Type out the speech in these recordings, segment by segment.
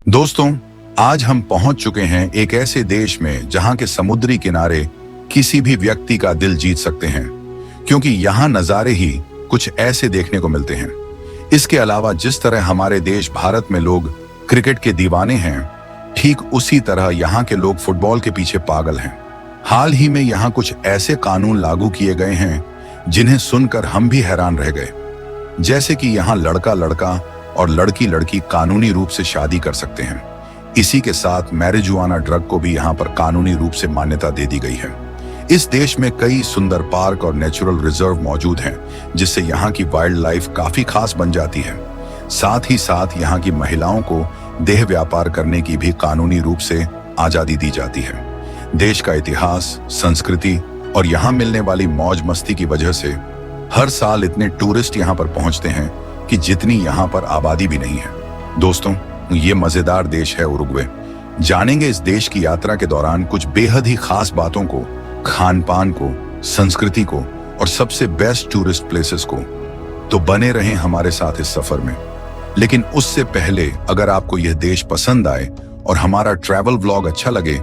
दोस्तों, आज हम पहुंच चुके हैं एक ऐसे देश में जहां के समुद्री किनारे किसी भी व्यक्ति का दिल जीत सकते हैं, क्योंकि यहाँ नज़ारे ही कुछ ऐसे देखने को मिलते हैं। इसके अलावा जिस तरह हमारे देश भारत में लोग क्रिकेट के दीवाने हैं, ठीक उसी तरह यहाँ के लोग फुटबॉल के पीछे पागल हैं। हाल ही में यहाँ कुछ ऐसे कानून लागू किए गए हैं जिन्हें सुनकर हम भी हैरान रह गए। जैसे कि यहाँ लड़का लड़का और लड़की लड़की कानूनी रूप से शादी कर सकते हैं। इसी के साथ मैरिजुआना ड्रग को भी यहाँ पर कानूनी रूप से मान्यता दे दी गई है। इस देश में कई सुंदर पार्क और नेचुरल रिजर्व मौजूद हैं, जिससे यहाँ की वाइल्ड लाइफ काफी खास बन जाती है। साथ ही साथ यहाँ की महिलाओं को देह व्यापार करने की भी कानूनी रूप से आजादी दी जाती है। देश का इतिहास, संस्कृति और यहाँ मिलने वाली मौज मस्ती की वजह से हर साल इतने टूरिस्ट यहाँ पर पहुंचते हैं कि जितनी यहाँ पर आबादी भी नहीं है। दोस्तों, ये मजेदार देश है उरुग्वे। जानेंगे इस देश की यात्रा के दौरान कुछ बेहद ही खास बातों को, खान पान को, संस्कृति को और सबसे बेस्ट टूरिस्ट प्लेसेस को। तो बने रहें हमारे साथ इस सफर में। लेकिन उससे पहले, अगर आपको यह देश पसंद आए और हमारा ट्रैवल व्लॉग अच्छा लगे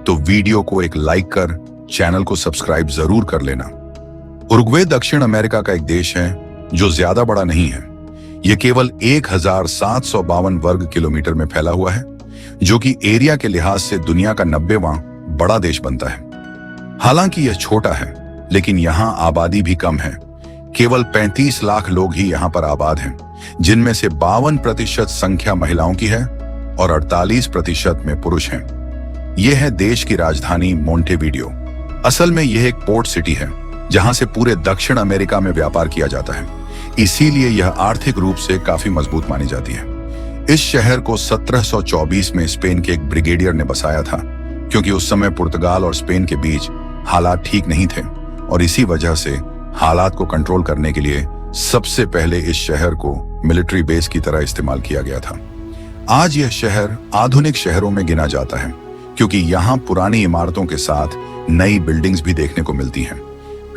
तो वीडियो को एक लाइक कर चैनल को सब्सक्राइब जरूर कर लेना। उरुग्वे दक्षिण अमेरिका का एक देश है जो ज्यादा बड़ा नहीं है। यह केवल 1752 वर्ग किलोमीटर में फैला हुआ है, जो कि एरिया के लिहाज से दुनिया का 90वां बड़ा देश बनता है। हालांकि यह छोटा है, लेकिन यहाँ आबादी भी कम है। केवल 35 लाख लोग ही यहाँ पर आबाद हैं, जिनमें से 52% संख्या महिलाओं की है और 48% में पुरुष हैं। यह है देश की राजधानी मोंटेवीडियो। असल में यह एक पोर्ट सिटी है, जहां से पूरे दक्षिण अमेरिका में व्यापार किया जाता है। इसीलिए यह आर्थिक रूप से काफी मजबूत मानी जाती है। इस शहर को 1724 में स्पेन के एक ब्रिगेडियर ने बसाया था, क्योंकि उस समय पुर्तगाल और स्पेन के बीच हालात ठीक नहीं थे और इसी वजह से हालात को कंट्रोल करने के लिए सबसे पहले इस शहर को मिलिट्री बेस की तरह इस्तेमाल किया गया था। आज यह शहर आधुनिक शहरों में गिना जाता है, क्योंकि यहाँ पुरानी इमारतों के साथ नई बिल्डिंग्स भी देखने को मिलती हैं।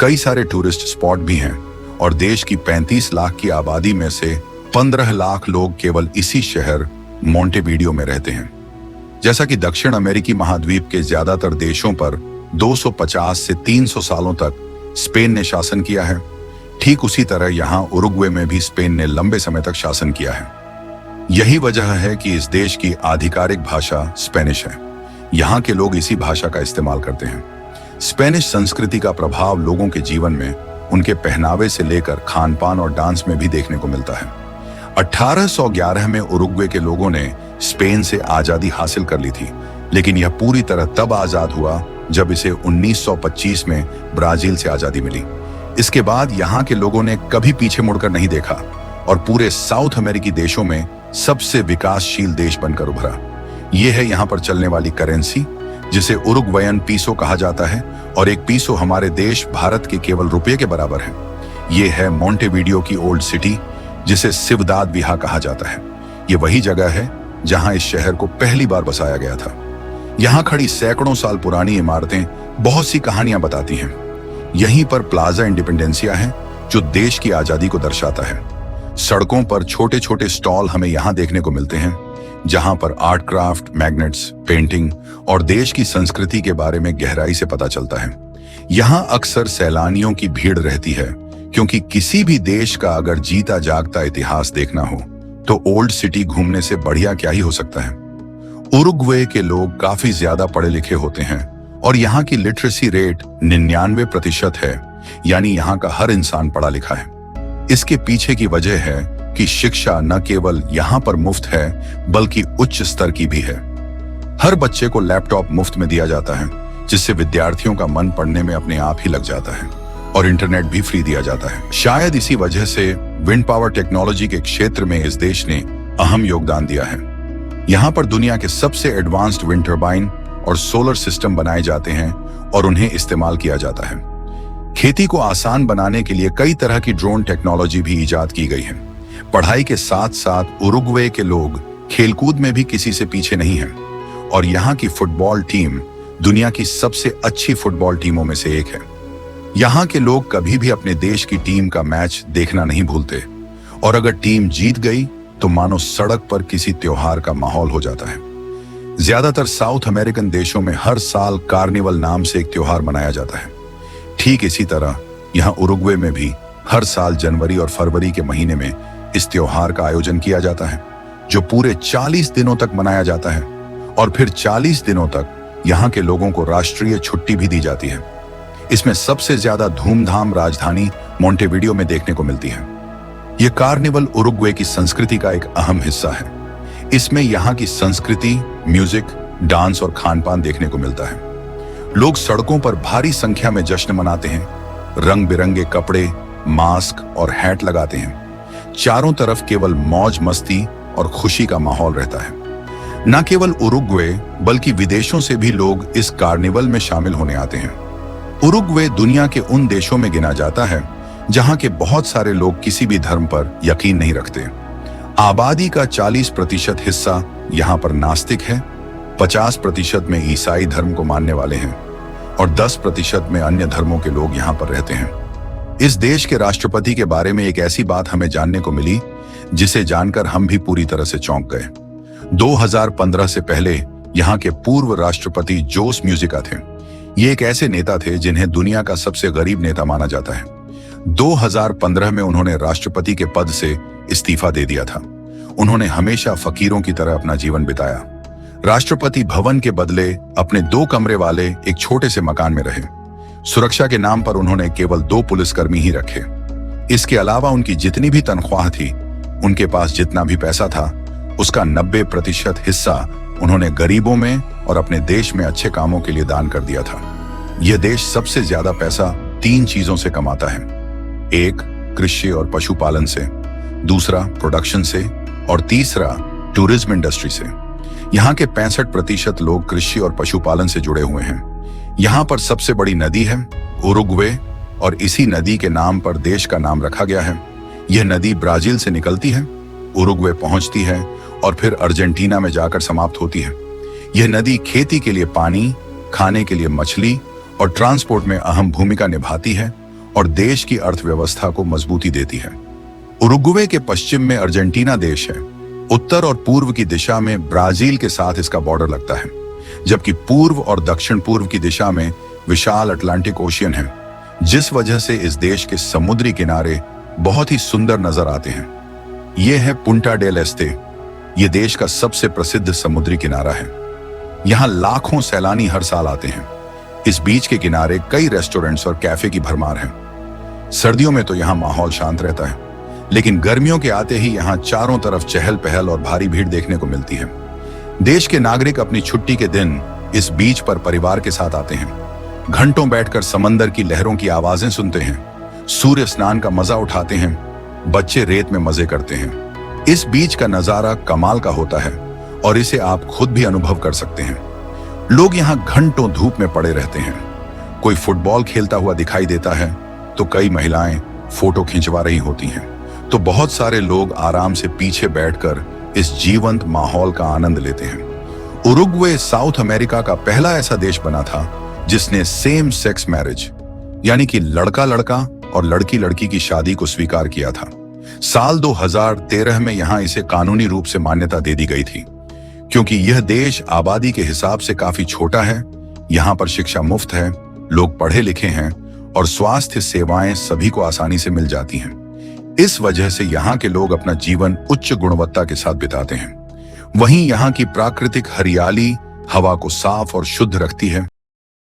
कई सारे टूरिस्ट स्पॉट भी हैं और देश की 35 लाख की आबादी में से 15 लाख लोग केवल इसी शहर मोंटेवीडियो में रहते हैं। जैसा कि दक्षिण अमेरिकी महाद्वीप के ज्यादातर देशों पर 250 से 300 सालों तक स्पेन ने शासन किया है, ठीक उसी तरह यहाँ उरुग्वे में भी स्पेन ने लंबे समय तक शासन किया है। यही वजह है कि इस देश की आधिकारिक भाषा स्पेनिश है। यहाँ के लोग इसी भाषा का इस्तेमाल करते हैं। स्पेनिश संस्कृति का प्रभाव लोगों के जीवन में उनके पहनावे से लेकर खान पान और डांस में भी देखने को मिलता है। 1811 में उरुग्वे के लोगों ने स्पेन से आजादी हासिल कर ली थी, लेकिन यह पूरी तरह तब आजाद हुआ जब इसे 1925 में ब्राजील से आजादी मिली। इसके बाद यहाँ के लोगों ने कभी पीछे मुड़कर नहीं देखा और पूरे साउथ अमेरिकी देशों में सबसे विकासशील देश बनकर उभरा। यह है यहाँ पर चलने वाली करेंसी, जिसे उरुग्वेयन पीसो कहा जाता है, और एक पीसो हमारे देश भारत के केवल रुपये के बराबर है। यह है मोंटेवीडियो की ओल्ड सिटी, जिसे सिवदाद विहा कहा जाता है। यह वही जगह है जहां इस शहर को पहली बार बसाया गया था। यहाँ खड़ी सैकड़ों साल पुरानी इमारतें बहुत सी कहानियां बताती हैं। यहीं पर प्लाजा इंडिपेंडेंसिया है, जो देश की आजादी को दर्शाता है। सड़कों पर छोटे छोटे स्टॉल हमें यहाँ देखने को मिलते हैं, जहां पर आर्ट क्राफ्ट, मैग्नेट्स, पेंटिंग और देश की संस्कृति के बारे में गहराई से पता चलता है। यहाँ अक्सर सैलानियों की भीड़ रहती है, क्योंकि किसी भी देश का अगर जीता जागता इतिहास देखना हो तो ओल्ड सिटी घूमने से बढ़िया क्या ही हो सकता है। उरुग्वे के लोग काफी ज्यादा पढ़े लिखे होते हैं और यहाँ की लिटरेसी रेट 99% है, यानी यहाँ का हर इंसान पढ़ा लिखा है। इसके पीछे की वजह है कि शिक्षा न केवल यहाँ पर मुफ्त है, बल्कि उच्च स्तर की भी है। हर बच्चे को लैपटॉप मुफ्त में दिया जाता है, जिससे विद्यार्थियों का मन पढ़ने में अपने आप ही लग जाता है, और इंटरनेट भी फ्री दिया जाता है। शायद इसी वजह से विंड पावर टेक्नोलॉजी के क्षेत्र में इस देश ने अहम योगदान दिया है। यहाँ पर दुनिया के सबसे एडवांस्ड विंड टर्बाइन और सोलर सिस्टम बनाए जाते हैं और उन्हें इस्तेमाल किया जाता है। खेती को आसान बनाने के लिए कई तरह की ड्रोन टेक्नोलॉजी भी इजाद की गई है। पढ़ाई के साथ साथ उरुग्वे के लोग खेलकूद में भी किसी से पीछे नहीं हैं, और यहाँ की फुटबॉल टीम दुनिया की सबसे अच्छी फुटबॉल टीमों में से एक है। यहाँ के लोग कभी भी अपने देश की टीम का मैच देखना नहीं भूलते, और अगर टीम जीत गई तो मानो सड़क पर किसी त्योहार का माहौल हो जाता है। ज्यादातर साउथ अमेरिकन देशों में हर साल कार्निवल नाम से एक त्योहार मनाया जाता है। ठीक इसी तरह यहाँ उरुग्वे में भी हर साल जनवरी और फरवरी के महीने में इस त्योहार का आयोजन किया जाता है, जो पूरे 40 दिनों तक मनाया जाता है और फिर 40 दिनों तक यहाँ के लोगों को राष्ट्रीय छुट्टी भी दी जाती है। इसमें सबसे ज्यादा धूमधाम राजधानी मोंटेविडियो में देखने को मिलती है। यह कार्निवल उरुग्वे की संस्कृति का एक अहम हिस्सा है। इसमें यहाँ की संस्कृति, म्यूजिक, डांस और खान-पान देखने को मिलता है। लोग सड़कों पर भारी संख्या में जश्न मनाते हैं, रंग बिरंगे कपड़े, मास्क और हैट लगाते हैं। चारों तरफ केवल मौज मस्ती और खुशी का माहौल रहता है। न केवल उरुग्वे बल्कि विदेशों से भी लोग इस कार्निवल में शामिल होने आते हैं। उरुग्वे दुनिया के उन देशों में गिना जाता है जहां के बहुत सारे लोग किसी भी धर्म पर यकीन नहीं रखते। आबादी का 40% हिस्सा यहाँ पर नास्तिक है, 50% में ईसाई धर्म को मानने वाले हैं और 10% में अन्य धर्मों के लोग यहाँ पर रहते हैं। इस देश के राष्ट्रपति के बारे में एक ऐसी बात हमें जानने को मिली जिसे जानकर हम भी पूरी तरह से चौंक गए। 2015 से पहले यहाँ के पूर्व राष्ट्रपति जोस म्यूजिका थे। ये एक ऐसे नेता थे जिन्हें दुनिया का सबसे गरीब नेता माना जाता है। 2015 में उन्होंने राष्ट्रपति के पद से इस्तीफा दे दिया था। उन्होंने हमेशा फकीरों की तरह अपना जीवन बिताया। राष्ट्रपति भवन के बदले अपने 2 कमरे वाले एक छोटे से मकान में रहे। सुरक्षा के नाम पर उन्होंने केवल 2 पुलिसकर्मी ही रखे। इसके अलावा उनकी जितनी भी तनख्वाह थी, उनके पास जितना भी पैसा था, उसका 90% हिस्सा उन्होंने गरीबों में और अपने देश में अच्छे कामों के लिए दान कर दिया था। यह देश सबसे ज्यादा पैसा 3 चीजों से कमाता है। एक, कृषि और पशुपालन से, दूसरा प्रोडक्शन से और तीसरा टूरिज्म इंडस्ट्री से। यहाँ के 65% लोग कृषि और पशुपालन से जुड़े हुए हैं। यहाँ पर सबसे बड़ी नदी है उरुग्वे और इसी नदी के नाम पर देश का नाम रखा गया है। यह नदी ब्राजील से निकलती है, उरुग्वे पहुंचती है और फिर अर्जेंटीना में जाकर समाप्त होती है। यह नदी खेती के लिए पानी, खाने के लिए मछली और ट्रांसपोर्ट में अहम भूमिका निभाती है और देश की अर्थव्यवस्था को मजबूती देती है। उरुग्वे के पश्चिम में अर्जेंटीना देश है। उत्तर और पूर्व की दिशा में ब्राजील के साथ इसका बॉर्डर लगता है, जबकि पूर्व और दक्षिण पूर्व की दिशा में विशाल अटलांटिक ओशियन है, जिस वजह से इस देश के समुद्री किनारे बहुत ही सुंदर नजर आते हैं। यह है पुंटा डेल एस्ते। यह देश का सबसे प्रसिद्ध समुद्री किनारा है। यहाँ लाखों सैलानी हर साल आते हैं। इस बीच के किनारे कई रेस्टोरेंट्स और कैफे की भरमार है। सर्दियों में तो यहाँ माहौल शांत रहता है, लेकिन गर्मियों के आते ही यहाँ चारों तरफ चहल पहल और भारी भीड़ देखने को मिलती है। देश के नागरिक अपनी छुट्टी के दिन इस बीच पर परिवार के साथ आते हैं। घंटों बैठकर समंदर की लहरों की आवाजें सुनते हैं, सूर्य स्नान का मजा उठाते हैं, बच्चे रेत में मजे करते हैं। इस बीच का नजारा कमाल का होता है और इसे आप खुद भी अनुभव कर सकते हैं। लोग यहाँ घंटों धूप में पड़े रहते हैं। कोई फुटबॉल खेलता हुआ दिखाई देता है तो कई महिलाएं फोटो खिंचवा रही होती हैं, तो बहुत सारे लोग आराम से पीछे बैठकर इस जीवंत माहौल का आनंद लेते हैं। उरुग्वे साउथ अमेरिका का पहला ऐसा देश बना था जिसने सेम सेक्स मैरिज यानी कि लड़का लड़का और लड़की लड़की की शादी को स्वीकार किया था। साल 2013 में यहां इसे कानूनी रूप से मान्यता दे दी गई थी। क्योंकि यह देश आबादी के हिसाब से काफी छोटा है, यहाँ पर शिक्षा मुफ्त है, लोग पढ़े लिखे हैं और स्वास्थ्य सेवाएं सभी को आसानी से मिल जाती हैं। इस वजह से यहाँ के लोग अपना जीवन उच्च गुणवत्ता के साथ बिताते हैं। वहीं यहाँ की प्राकृतिक हरियाली हवा को साफ और शुद्ध रखती है।